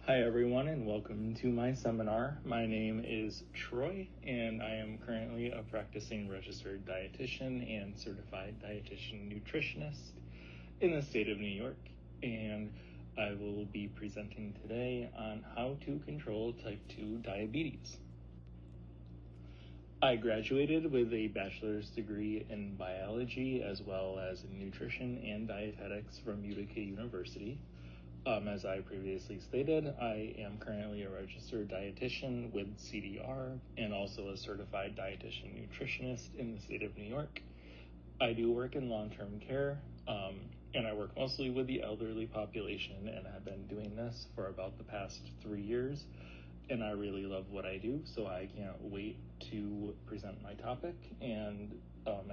Hi everyone and welcome to my seminar. My name is Troy and I am currently a practicing registered dietitian and certified dietitian nutritionist in the state of New York, and I will be presenting today on how to control type 2 diabetes. I graduated with a bachelor's degree in biology as well as in nutrition and dietetics from Utica University. As I previously stated, I am currently a registered dietitian with CDR and also a certified dietitian nutritionist in the state of New York. I do work in long-term care, and I work mostly with the elderly population, and have been doing this for about the past 3 years, and I really love what I do, so I can't wait to present my topic and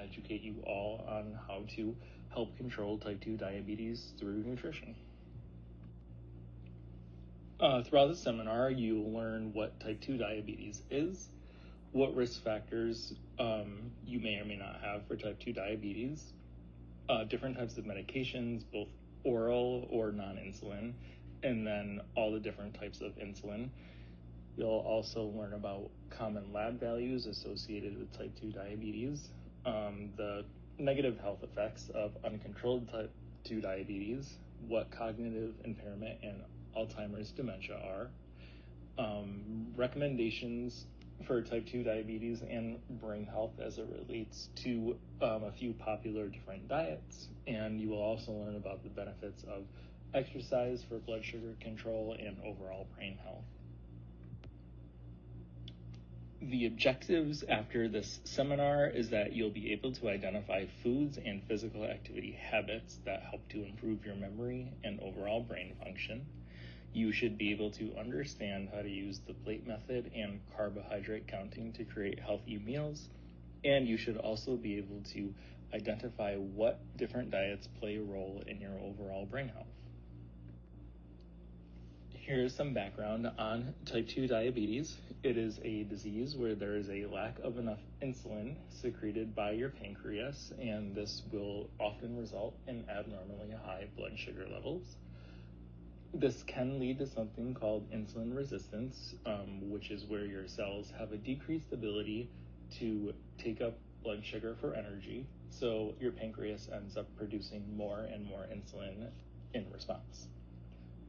educate you all on how to help control type 2 diabetes through nutrition. Throughout the seminar, you'll learn what type 2 diabetes is, what risk factors you may or may not have for type 2 diabetes, different types of medications, both oral or non-insulin, and then all the different types of insulin. You'll also learn about common lab values associated with type 2 diabetes, the negative health effects of uncontrolled type 2 diabetes, what cognitive impairment and Alzheimer's dementia are, recommendations for type 2 diabetes and brain health as it relates to a few popular different diets, and you will also learn about the benefits of exercise for blood sugar control and overall brain health. The objectives after this seminar is that you'll be able to identify foods and physical activity habits that help to improve your memory and overall brain function. You should be able to understand how to use the plate method and carbohydrate counting to create healthy meals, and you should also be able to identify what different diets play a role in your overall brain health. Here's some background on type 2 diabetes. It is a disease where there is a lack of enough insulin secreted by your pancreas, and this will often result in abnormally high blood sugar levels. This can lead to something called insulin resistance, which is where your cells have a decreased ability to take up blood sugar for energy, so your pancreas ends up producing more and more insulin in response.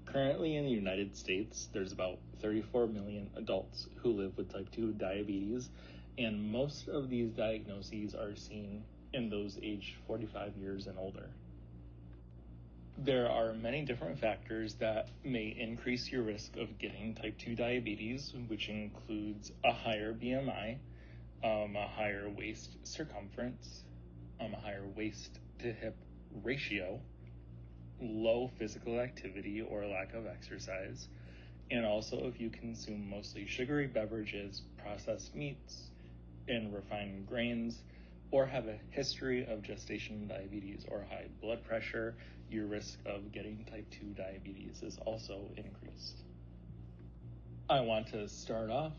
Currently in the United States, there's about 34 million adults who live with type 2 diabetes, and most of these diagnoses are seen in those aged 45 years and older. There are many different factors that may increase your risk of getting type 2 diabetes, which includes a higher BMI, a higher waist circumference, a higher waist to hip ratio, low physical activity or lack of exercise, and also if you consume mostly sugary beverages, processed meats, and refined grains, or have a history of gestational diabetes or high blood pressure, your risk of getting type 2 diabetes is also increased. I want to start off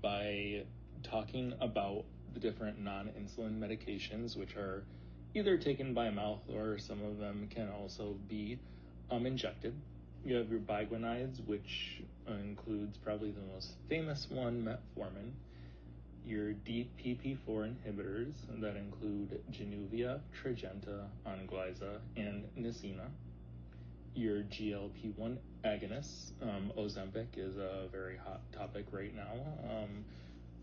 by talking about the different non-insulin medications, which are either taken by mouth or some of them can also be injected. You have your biguanides, which includes probably the most famous one, metformin. Your DPP-4 inhibitors that include Januvia, Tradjenta, Onglyza, and Nesina. Your GLP-1 agonists, Ozempic is a very hot topic right now,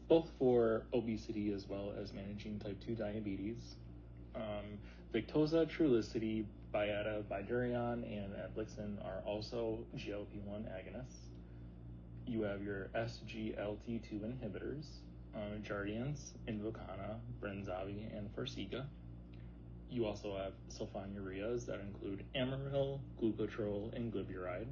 both for obesity as well as managing type 2 diabetes. Victoza, Trulicity, Byetta, Bydureon, and Adlixin are also GLP-1 agonists. You have your SGLT2 inhibitors, Jardiance, Invokana, Brenzavvy, and Farxiga. You also have sulfonylureas that include Amaryl, Glucotrol, and Glyburide.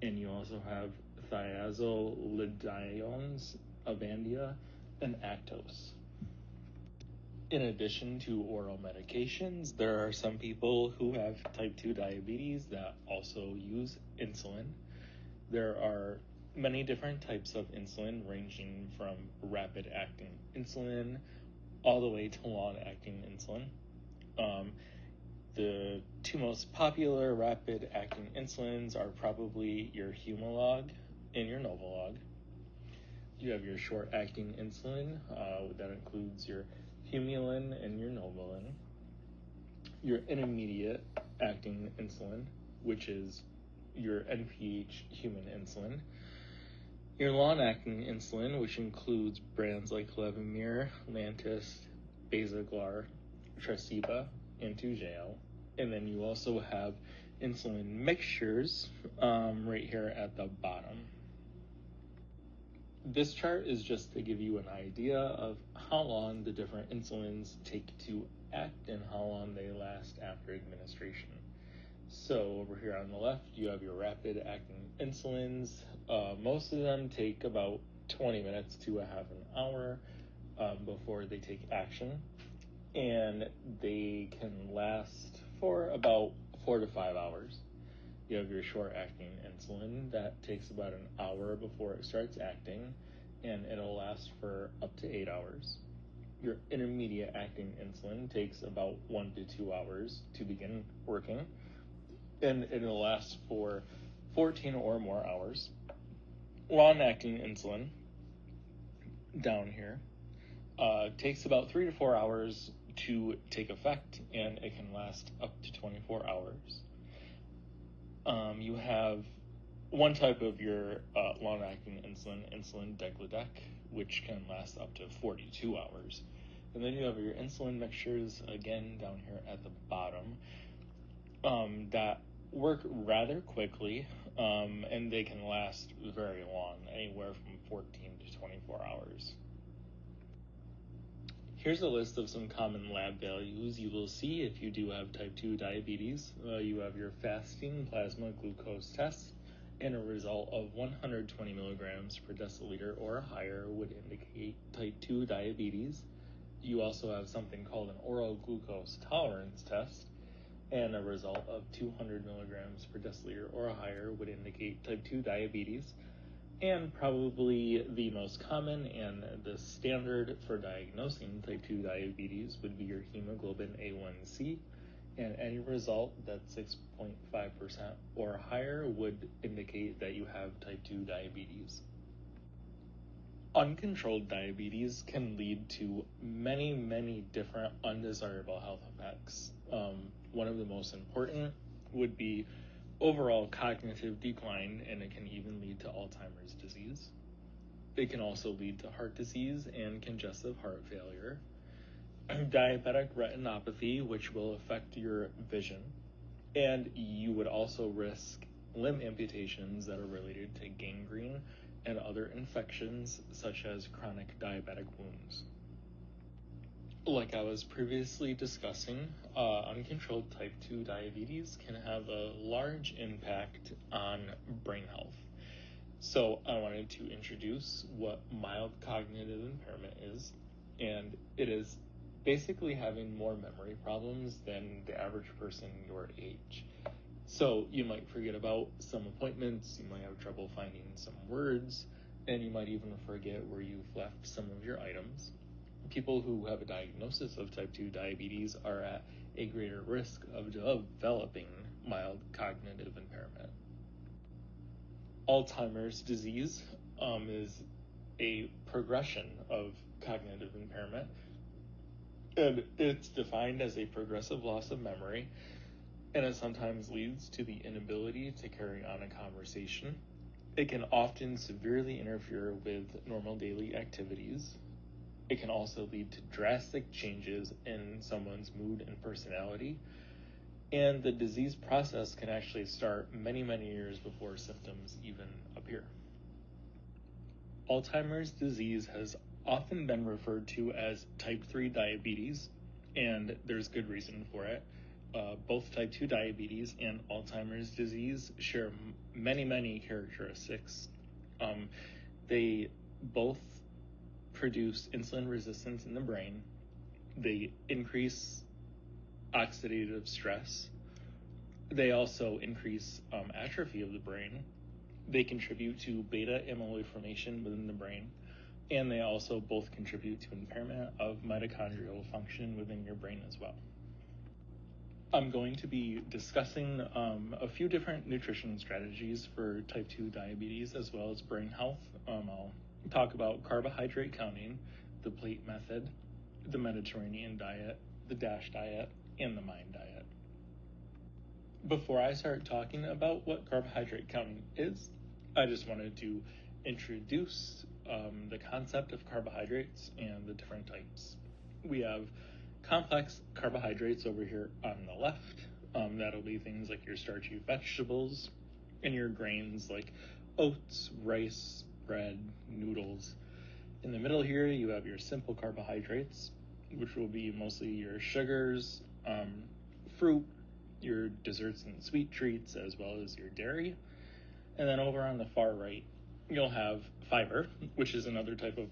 And you also have thiazolidinones, Avandia, and Actos. In addition to oral medications, there are some people who have type 2 diabetes that also use insulin. There are many different types of insulin, ranging from rapid-acting insulin all the way to long-acting insulin. The two most popular rapid-acting insulins are probably your Humalog and your Novolog. You have your short-acting insulin, that includes your Humulin and your Novolin. Your intermediate-acting insulin, which is your NPH human insulin. Your long-acting insulin, which includes brands like Levemir, Lantus, Basaglar, Tresiba, and Toujeo. And then you also have insulin mixtures right here at the bottom. This chart is just to give you an idea of how long the different insulins take to act and how long they last after administration. So over here on the left, you have your rapid-acting insulins. Most of them take about 20 minutes to a half an hour before they take action, and they can last for about 4 to 5 hours. You have your short-acting insulin that takes about an hour before it starts acting, and it'll last for up to 8 hours. Your intermediate-acting insulin takes about 1 to 2 hours to begin working, and it'll last for 14 or more hours. Long-acting insulin, down here, takes about 3 to 4 hours to take effect, and it can last up to 24 hours. You have one type of your long-acting insulin degludec, which can last up to 42 hours. And then you have your insulin mixtures, again, down here at the bottom, that work rather quickly, and they can last very long, anywhere from 14 to 24 hours. Here's a list of some common lab values you will see if you do have type 2 diabetes. You have your fasting plasma glucose test, and a result of 120 milligrams per deciliter or higher would indicate type 2 diabetes. You also have something called an oral glucose tolerance test, and a result of 200 milligrams per deciliter or higher would indicate type 2 diabetes. And probably the most common and the standard for diagnosing type 2 diabetes would be your hemoglobin A1C, and any result that's 6.5% or higher would indicate that you have type 2 diabetes. Uncontrolled diabetes can lead to many, many different undesirable health effects. One of the most important would be overall cognitive decline, and it can even lead to Alzheimer's disease. It can also lead to heart disease and congestive heart failure, diabetic retinopathy, which will affect your vision, and you would also risk limb amputations that are related to gangrene and other infections such as chronic diabetic wounds. Like I was previously discussing, uncontrolled type 2 diabetes can have a large impact on brain health. So I wanted to introduce what mild cognitive impairment is, and it is basically having more memory problems than the average person your age. So you might forget about some appointments, you might have trouble finding some words, and you might even forget where you've left some of your items. People who have a diagnosis of type 2 diabetes are at a greater risk of developing mild cognitive impairment. Alzheimer's disease is a progression of cognitive impairment, and it's defined as a progressive loss of memory, and it sometimes leads to the inability to carry on a conversation. It can often severely interfere with normal daily activities. It can also lead to drastic changes in someone's mood and personality, and the disease process can actually start many, many years before symptoms even appear. Alzheimer's disease has often been referred to as type 3 diabetes, and there's good reason for it. Both type 2 diabetes and Alzheimer's disease share many, many characteristics. They both produce insulin resistance in the brain. They increase oxidative stress. They also increase atrophy of the brain. They contribute to beta amyloid formation within the brain, and they also both contribute to impairment of mitochondrial function within your brain as well. I'm going to be discussing a few different nutrition strategies for type 2 diabetes as well as brain health. I'll talk about carbohydrate counting, the plate method, the Mediterranean diet, the DASH diet, and the MIND diet. Before I start talking about what carbohydrate counting is, I just wanted to introduce the concept of carbohydrates and the different types. We have complex carbohydrates over here on the left. That'll be things like your starchy vegetables and your grains like oats, rice, bread, noodles. In the middle here, you have your simple carbohydrates, which will be mostly your sugars, fruit, your desserts and sweet treats, as well as your dairy. And then over on the far right, you'll have fiber, which is another type of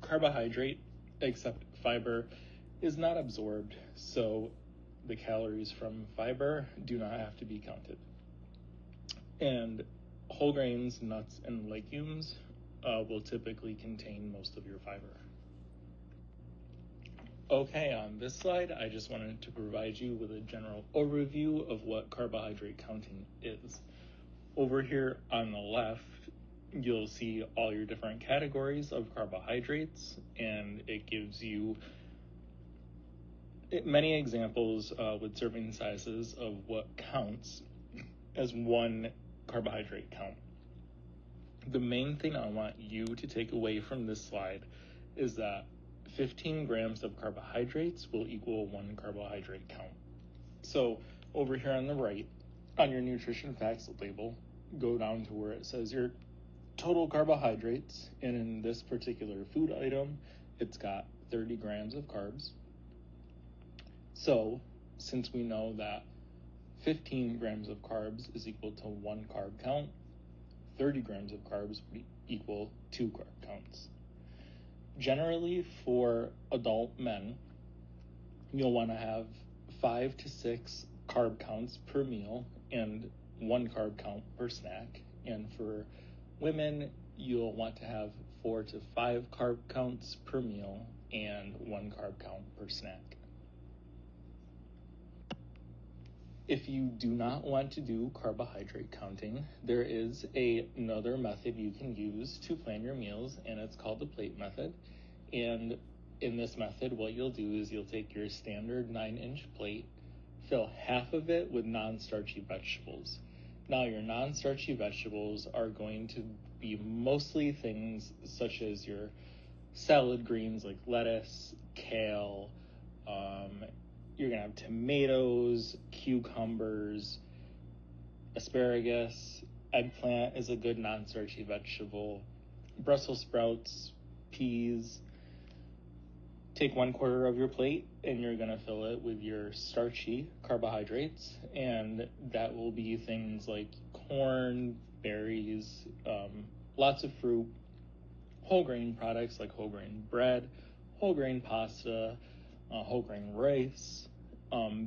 carbohydrate, except fiber is not absorbed, so the calories from fiber do not have to be counted. And whole grains, nuts, and legumes will typically contain most of your fiber. Okay, on this slide, I just wanted to provide you with a general overview of what carbohydrate counting is. Over here on the left, you'll see all your different categories of carbohydrates, and it gives you many examples with serving sizes of what counts as one carbohydrate count. The main thing I want you to take away from this slide is that 15 grams of carbohydrates will equal one carbohydrate count. So over here on the right, on your nutrition facts label, go down to where it says your total carbohydrates, and in this particular food item, it's got 30 grams of carbs. So since we know that 15 grams of carbs is equal to one carb count, 30 grams of carbs would equal two carb counts. Generally, for adult men, you'll want to have 5 to 6 carb counts per meal and one carb count per snack. And for women, you'll want to have 4 to 5 carb counts per meal and one carb count per snack. If you do not want to do carbohydrate counting, there is another method you can use to plan your meals, and it's called the plate method. And in this method, what you'll do is you'll take your standard 9-inch plate, fill half of it with non-starchy vegetables. Now, your non-starchy vegetables are going to be mostly things such as your salad greens like lettuce, kale, you're going to have tomatoes, cucumbers, asparagus, eggplant is a good non-starchy vegetable, Brussels sprouts, peas. Take 1/4 of your plate and you're going to fill it with your starchy carbohydrates, and that will be things like corn, berries, lots of fruit, whole grain products like whole grain bread, whole grain pasta, whole grain rice.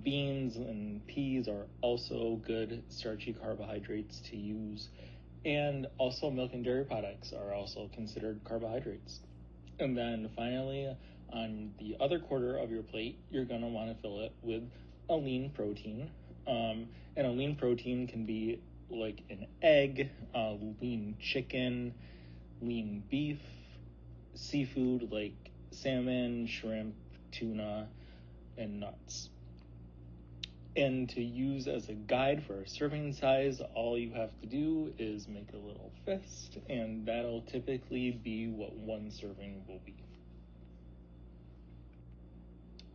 Beans and peas are also good starchy carbohydrates to use, and also milk and dairy products are also considered carbohydrates. And then finally, on the other 1/4 of your plate, you're going to want to fill it with a lean protein. And a lean protein can be like an egg, lean chicken, lean beef, seafood like salmon, shrimp, tuna, and nuts. And to use as a guide for a serving size, all you have to do is make a little fist, and that'll typically be what one serving will be.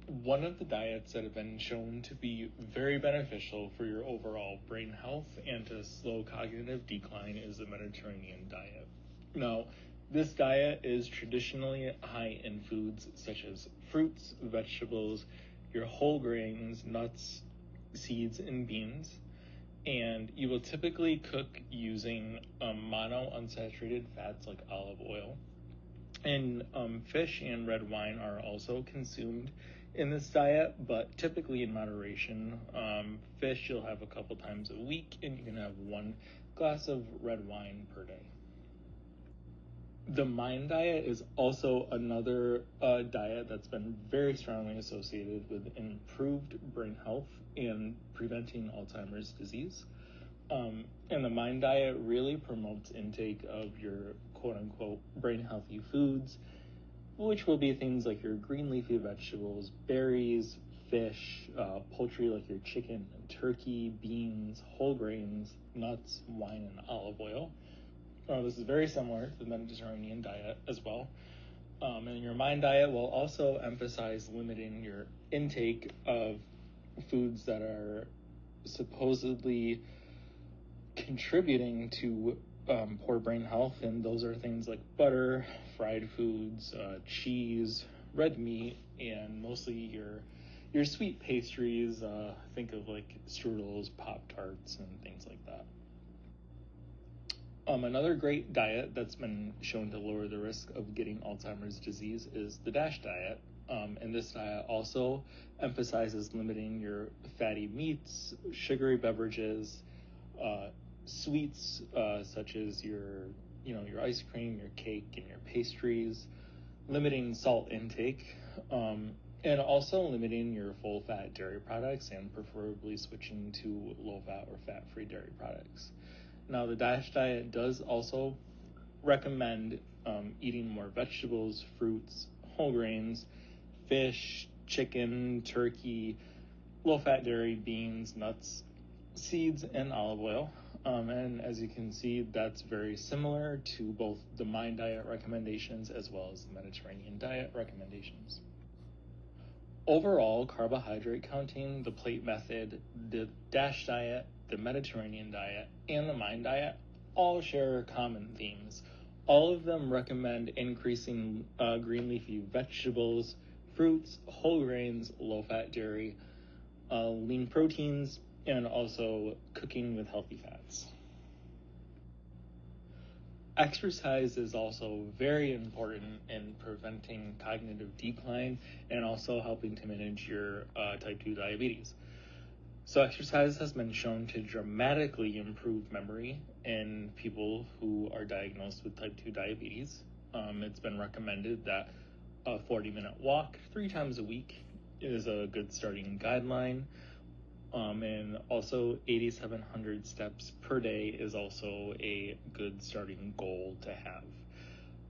One of the diets that have been shown to be very beneficial for your overall brain health and to slow cognitive decline is the Mediterranean diet. Now, this diet is traditionally high in foods such as fruits, vegetables, your whole grains, nuts, seeds, and beans. And you will typically cook using monounsaturated fats like olive oil. And fish and red wine are also consumed in this diet, but typically in moderation. Fish you'll have a couple times a week, and you can have 1 glass of red wine per day. The MIND diet is also another diet that's been very strongly associated with improved brain health and preventing Alzheimer's disease. And the MIND diet really promotes intake of your quote-unquote brain healthy foods, which will be things like your green leafy vegetables, berries, fish, poultry like your chicken and turkey, beans, whole grains, nuts, wine, and olive oil. This is very similar to the Mediterranean diet as well. And your MIND diet will also emphasize limiting your intake of foods that are supposedly contributing to poor brain health, and those are things like butter, fried foods, cheese, red meat, and mostly your sweet pastries. Think of like strudels, Pop-Tarts, and things like that. Another great diet that's been shown to lower the risk of getting Alzheimer's disease is the DASH diet. And this diet also emphasizes limiting your fatty meats, sugary beverages, sweets such as your ice cream, your cake, and your pastries, limiting salt intake, and also limiting your full-fat dairy products and preferably switching to low-fat or fat-free dairy products. Now, the DASH diet does also recommend eating more vegetables, fruits, whole grains, fish, chicken, turkey, low-fat dairy, beans, nuts, seeds, and olive oil. And as you can see, that's very similar to both the MIND diet recommendations as well as the Mediterranean diet recommendations. Overall, carbohydrate counting, the plate method, the DASH diet, the Mediterranean diet, and the MIND diet all share common themes. All of them recommend increasing green leafy vegetables, fruits, whole grains, low-fat dairy, lean proteins, and also cooking with healthy fats. Exercise is also very important in preventing cognitive decline and also helping to manage your type 2 diabetes. So exercise has been shown to dramatically improve memory in people who are diagnosed with type 2 diabetes. It's been recommended that a 40-minute walk 3 times a week is a good starting guideline. And also 8,700 steps per day is also a good starting goal to have.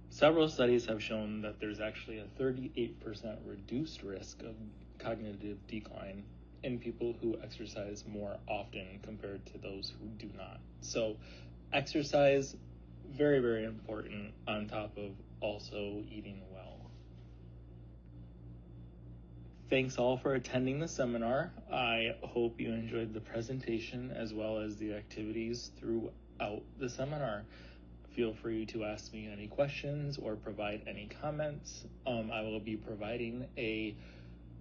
Several studies have shown that there's actually a 38% reduced risk of cognitive decline in people who exercise more often compared to those who do not. So exercise, very, very important on top of also eating well. Thanks all for attending the seminar. I hope you enjoyed the presentation as well as the activities throughout the seminar. Feel free to ask me any questions or provide any comments. I will be providing a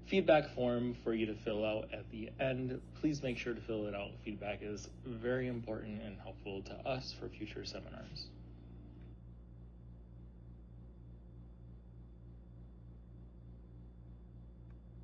feedback form for you to fill out at the end. Please make sure to fill it out. Feedback is very important and helpful to us for future seminars.